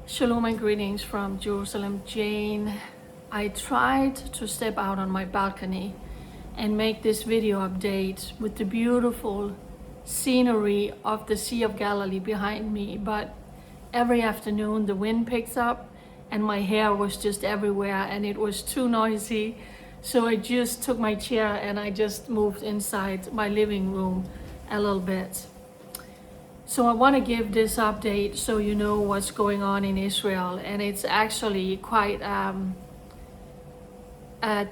Shalom and greetings from Jerusalem, Jane. I tried to step out on my balcony and make this video update with the beautiful scenery of the Sea of Galilee behind me, but every afternoon the wind picks up and my hair was just everywhere and it was too noisy. So I just took my chair and I just moved inside my living room a little bit. So I want to give this update so you know what's going on in Israel, and it's actually quite a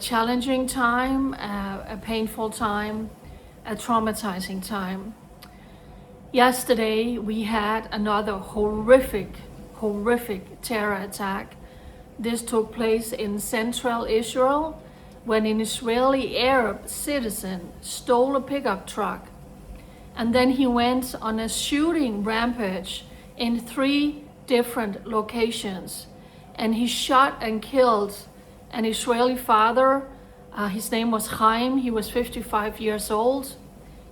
challenging time, a painful time, a traumatizing time. Yesterday we had another horrific terror attack. This took place in central Israel when an Israeli Arab citizen stole a pickup truck. And then he went on a shooting rampage in 3 different locations. And he shot and killed an Israeli father. His name was Chaim. He was 55 years old.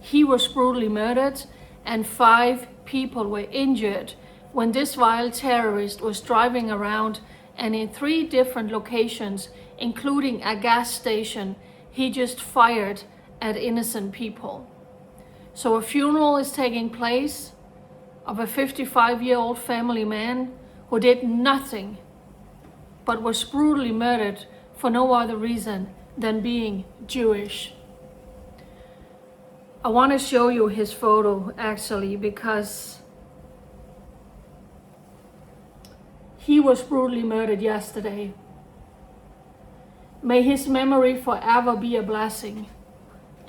He was brutally murdered and 5 people were injured when this vile terrorist was driving around, and in 3 different locations, including a gas station, he just fired at innocent people. So a funeral is taking place of a 55-year-old family man who did nothing but was brutally murdered for no other reason than being Jewish. I want to show you his photo actually, because he was brutally murdered yesterday. May his memory forever be a blessing.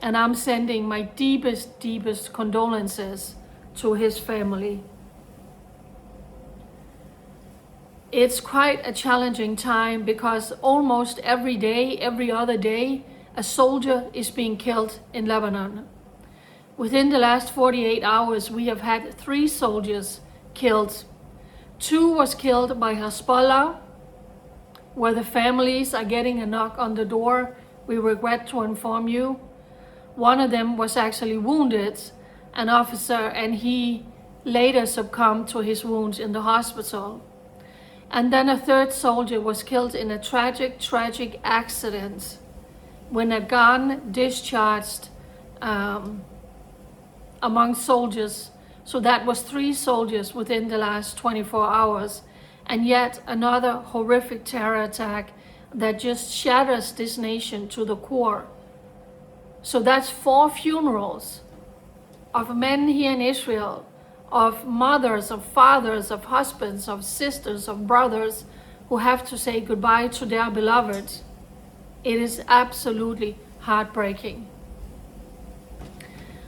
And I'm sending my deepest condolences to his family. It's quite a challenging time because almost every day, every other day, a soldier is being killed in Lebanon. Within the last 48 hours, we have had 3 soldiers killed. 2 was killed by Hezbollah, where the families are getting a knock on the door. We regret to inform you. One of them was actually wounded, an officer, and he later succumbed to his wounds in the hospital. And then a 3rd soldier was killed in a tragic accident when a gun discharged among soldiers. So that was 3 soldiers within the last 24 hours. And yet another horrific terror attack that just shatters this nation to the core. So that's 4 funerals of men here in Israel, of mothers, of fathers, of husbands, of sisters, of brothers who have to say goodbye to their beloved. It is absolutely heartbreaking.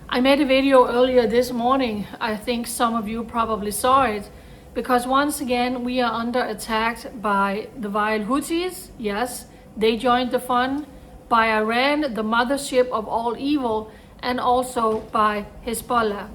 I made a video earlier this morning. I think some of you probably saw it, because once again we are under attack by the vile Houties. Yes, they joined the fun. By Iran, the mothership of all evil, and also by Hezbollah.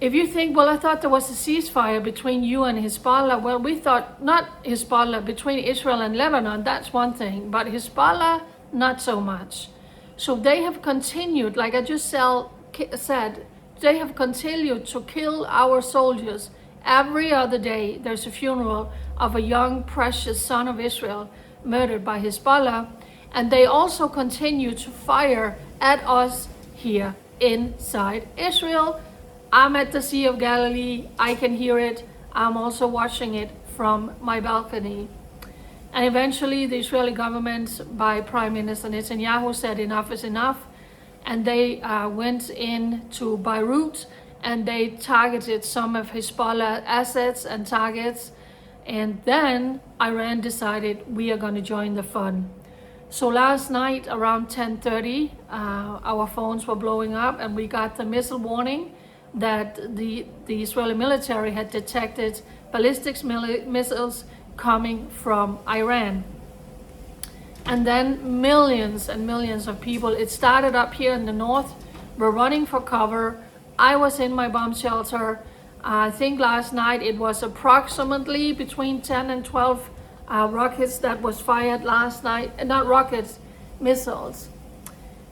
If you think, well, I thought there was a ceasefire between you and Hezbollah. Well, we thought not Hezbollah, between Israel and Lebanon, that's one thing, but Hezbollah, not so much. So they have continued, like I just said, they have continued to kill our soldiers. Every other day, there's a funeral of a young, precious son of Israel murdered by Hezbollah, and they also continue to fire at us here inside Israel. I'm at the Sea of Galilee. I can hear it. I'm also watching it from my balcony. And eventually the Israeli government by Prime Minister Netanyahu said enough is enough, and they went into Beirut and they targeted some of Hezbollah assets and targets. And then Iran decided we are going to join the fun. So last night around 10:30, our phones were blowing up and we got the missile warning that the Israeli military had detected ballistic missiles coming from Iran. And then millions and millions of people, it started up here in the north, were running for cover. I was in my bomb shelter. I think last night it was approximately between 10 and 12 rockets that was fired last night. Not rockets, missiles.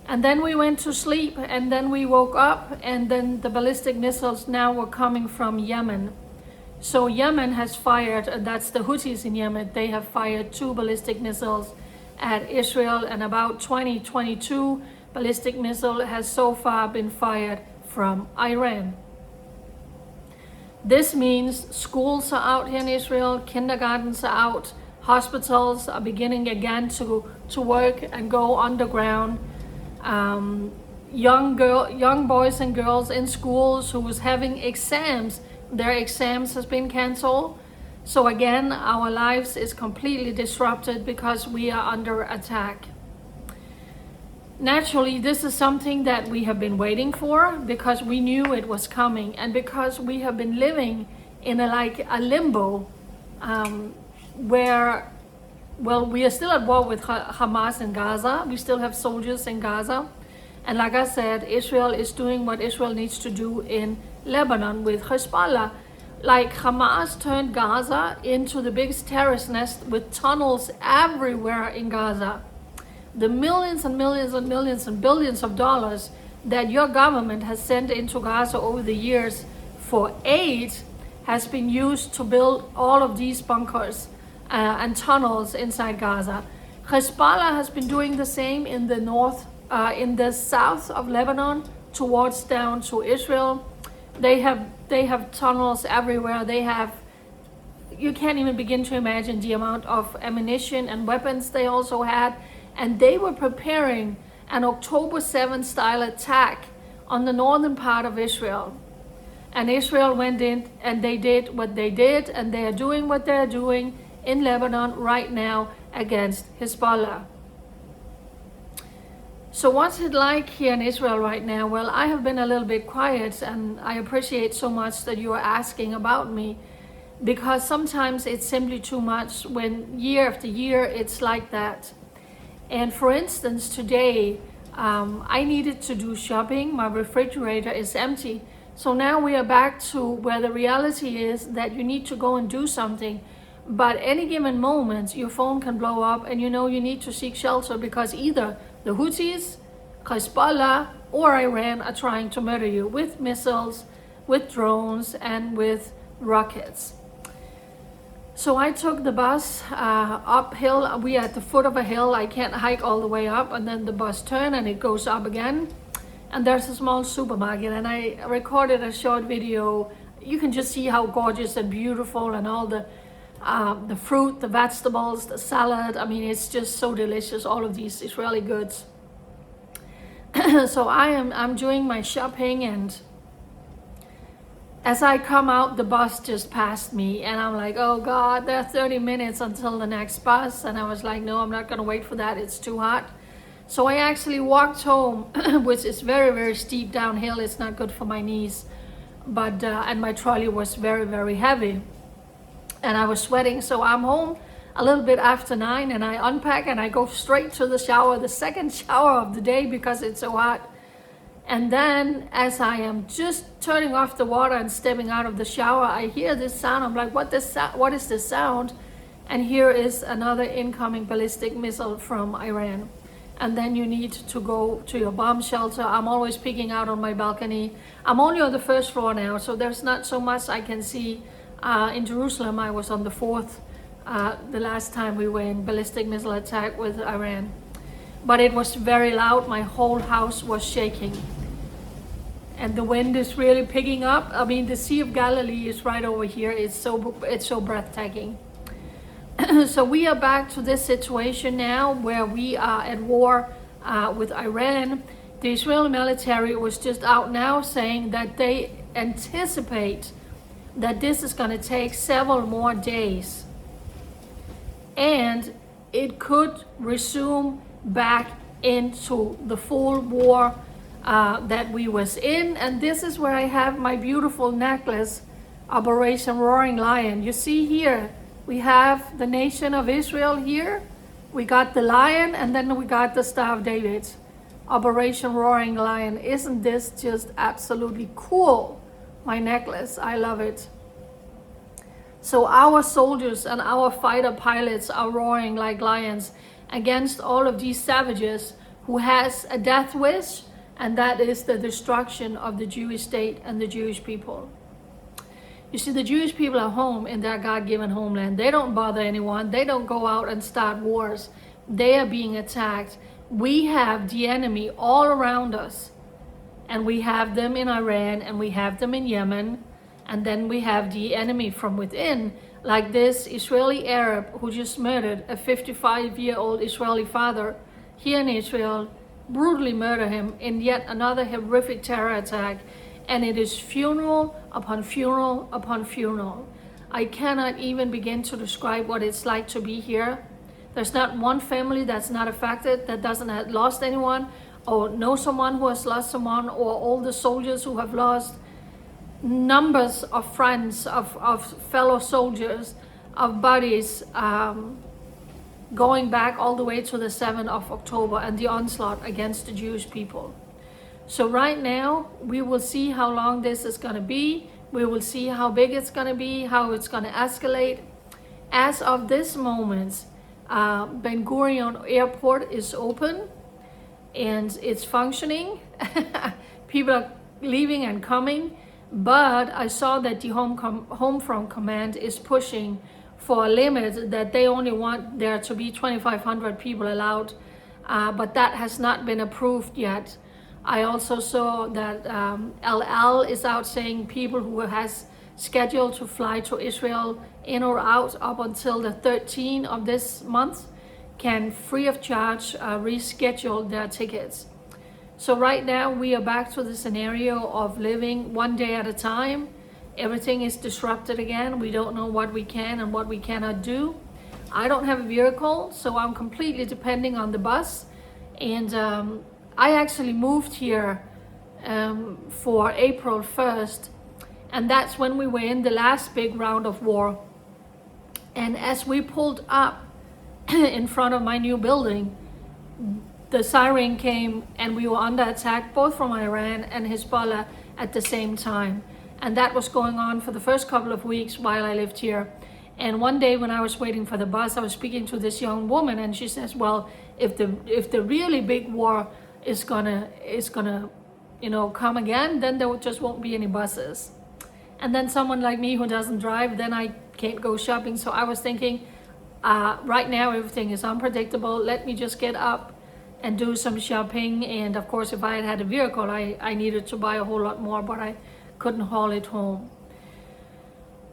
And then we went to sleep, and then we woke up, and then the ballistic missiles now were coming from Yemen. So Yemen has fired, that's the Houthis in Yemen, they have fired 2 ballistic missiles at Israel, and about 22 ballistic missile has so far been fired from Iran. This means schools are out here in Israel, kindergartens are out, hospitals are beginning again to work and go underground. Young boys and girls in schools who was having exams, their exams has been canceled. So again, our lives is completely disrupted because we are under attack. Naturally, this is something that we have been waiting for because we knew it was coming, and because we have been living in a limbo where, well, we are still at war with Hamas in Gaza. We still have soldiers in Gaza. And like I said, Israel is doing what Israel needs to do in Lebanon with Hezbollah. Like Hamas turned Gaza into the biggest terrorist nest with tunnels everywhere in Gaza. The millions and millions and millions and billions of dollars that your government has sent into Gaza over the years for aid has been used to build all of these bunkers and tunnels inside Gaza. Hezbollah has been doing the same in the north, in the south of Lebanon, towards down to Israel. They have tunnels everywhere. You can't even begin to imagine the amount of ammunition and weapons they also had. And they were preparing an October 7th style attack on the northern part of Israel. And Israel went in and they did what they did, and they are doing what they're doing in Lebanon right now against Hezbollah. So what's it like here in Israel right now? Well, I have been a little bit quiet, and I appreciate so much that you are asking about me, because sometimes it's simply too much when year after year it's like that. And for instance, today I needed to do shopping. My refrigerator is empty. So now we are back to where the reality is that you need to go and do something. But any given moment, your phone can blow up, and you know you need to seek shelter because either the Houthis, Hezbollah, or Iran are trying to murder you with missiles, with drones, and with rockets. So I took the bus uphill. We are at the foot of a hill. I can't hike all the way up, and then the bus turns and it goes up again. And there's a small supermarket, and I recorded a short video. You can just see how gorgeous and beautiful, and all the fruit, the vegetables, the salad. I mean, it's just so delicious, all of these Israeli goods. So I'm doing my shopping, and as I come out, the bus just passed me, and I'm like, oh God, there are 30 minutes until the next bus. And I was like, no, I'm not gonna wait for that, it's too hot. So I actually walked home, which is very, very steep downhill. It's not good for my knees, but and my trolley was very, very heavy, and I was sweating. So I'm home a little bit after 9, and I unpack and I go straight to the shower, the second shower of the day, because it's so hot. And then as I am just turning off the water and stepping out of the shower, I hear this sound. I'm like, what is this sound? And here is another incoming ballistic missile from Iran. And then you need to go to your bomb shelter. I'm always peeking out on my balcony. I'm only on the first floor now, so there's not so much I can see. In Jerusalem, I was on the 4th, the last time we were in ballistic missile attack with Iran. But it was very loud. My whole house was shaking. And the wind is really picking up. I mean, the Sea of Galilee is right over here. It's so breathtaking. So we are back to this situation now where we are at war with Iran. The Israeli military was just out now saying that they anticipate that this is going to take several more days, and it could resume back into the full war that we was in. And this is where I have my beautiful necklace, Operation Roaring Lion. You see here, we have the nation of Israel here. We got the lion, and then we got the Star of David. Operation Roaring Lion. Isn't this just absolutely cool? My necklace, I love it. So our soldiers and our fighter pilots are roaring like lions against all of these savages who has a death wish, and that is the destruction of the Jewish state and the Jewish people. You see, the Jewish people are home in their God-given homeland. They don't bother anyone. They don't go out and start wars. They are being attacked. We have the enemy all around us. And we have them in Iran, and we have them in Yemen. And then we have the enemy from within, like this Israeli Arab who just murdered a 55-year-old Israeli father here in Israel, brutally murdered him in yet another horrific terror attack. And it is funeral upon funeral upon funeral. I cannot even begin to describe what it's like to be here. There's not one family that's not affected, that doesn't have lost anyone, or know someone who has lost someone, or all the soldiers who have lost numbers of friends, of fellow soldiers, of buddies, going back all the way to the 7th of October and the onslaught against the Jewish people. So right now, we will see how long this is going to be. We will see how big it's going to be, how it's going to escalate. As of this moment, Ben Gurion Airport is open and it's functioning. People are leaving and coming, but I saw that the Home Front Command is pushing for a limit that they only want there to be 2,500 people allowed, but that has not been approved yet. I also saw that El Al is out saying people who has scheduled to fly to Israel in or out up until the 13th of this month can free of charge reschedule their tickets. So right now we are back to the scenario of living one day at a time. Everything is disrupted again. We don't know what we can and what we cannot do. I don't have a vehicle, so I'm completely depending on the bus. And I actually moved here for April 1st, and that's when we were in the last big round of war. And as we pulled up in front of my new building, the siren came and we were under attack both from Iran and Hezbollah at the same time. And that was going on for the first couple of weeks while I lived here. And one day when I was waiting for the bus, I was speaking to this young woman, and she says, well, if the really big war is gonna come again, then there just won't be any buses. And then someone like me who doesn't drive, then I can't go shopping. So I was thinking, right now everything is unpredictable. Let me just get up and do some shopping. And of course, if I had had a vehicle, I needed to buy a whole lot more, but I couldn't haul it home.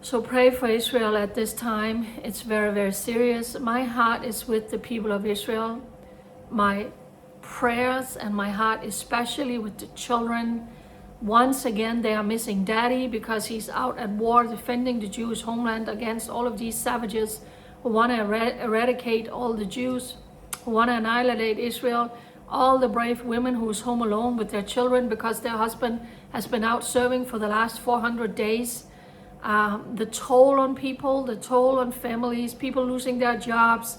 So pray for Israel at this time. It's very, very serious. My heart is with the people of Israel. My prayers and my heart especially with the children. Once again, they are missing daddy because he's out at war defending the Jewish homeland against all of these savages who want to eradicate all the Jews, who want to annihilate Israel. All the brave women who's home alone with their children because their husband has been out serving for the last 400 days. The toll on people, the toll on families, people losing their jobs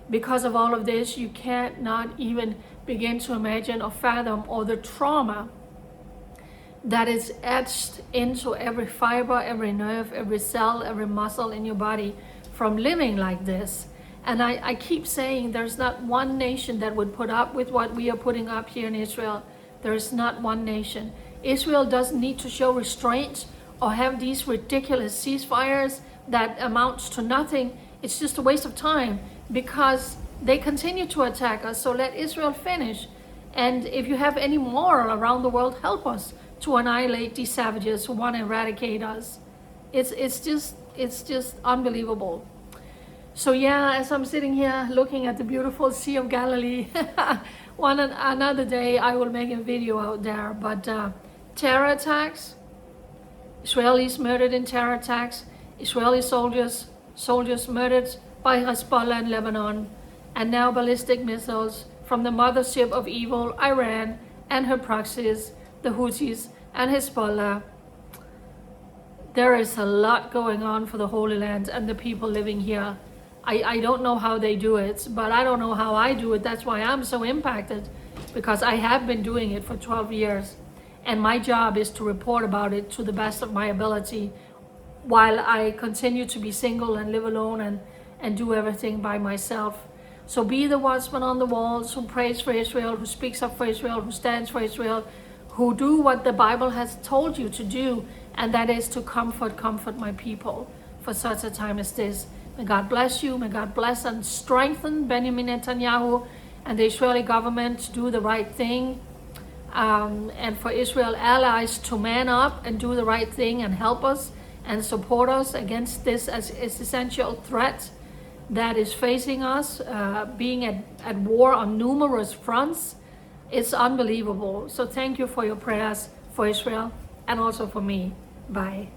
because of all of this. You can't not even begin to imagine or fathom all the trauma that is etched into every fiber, every nerve, every cell, every muscle in your body from living like this. And I keep saying there's not one nation that would put up with what we are putting up here in Israel. There is not one nation. Israel doesn't need to show restraint or have these ridiculous ceasefires that amounts to nothing. It's just a waste of time because they continue to attack us. So let Israel finish. And if you have any moral around the world, help us to annihilate these savages who want to eradicate us. It's just unbelievable. So yeah, as I'm sitting here looking at the beautiful Sea of Galilee, another day I will make a video out there. But terror attacks, Israelis murdered in terror attacks, Israeli soldiers murdered by Hezbollah in Lebanon, and now ballistic missiles from the mothership of evil, Iran, and her proxies, the Houties and Hezbollah. There is a lot going on for the Holy Land and the people living here. I don't know how they do it, but I don't know how I do it. That's why I'm so impacted, because I have been doing it for 12 years. And my job is to report about it to the best of my ability while I continue to be single and live alone and do everything by myself. So be the watchman on the walls who prays for Israel, who speaks up for Israel, who stands for Israel, who do what the Bible has told you to do, and that is to comfort my people for such a time as this. May God bless you. May God bless and strengthen Benjamin Netanyahu and the Israeli government to do the right thing, and for Israel allies to man up and do the right thing and help us and support us against this as essential threat that is facing us, being at war on numerous fronts. It's unbelievable. So thank you for your prayers for Israel and also for me. Bye.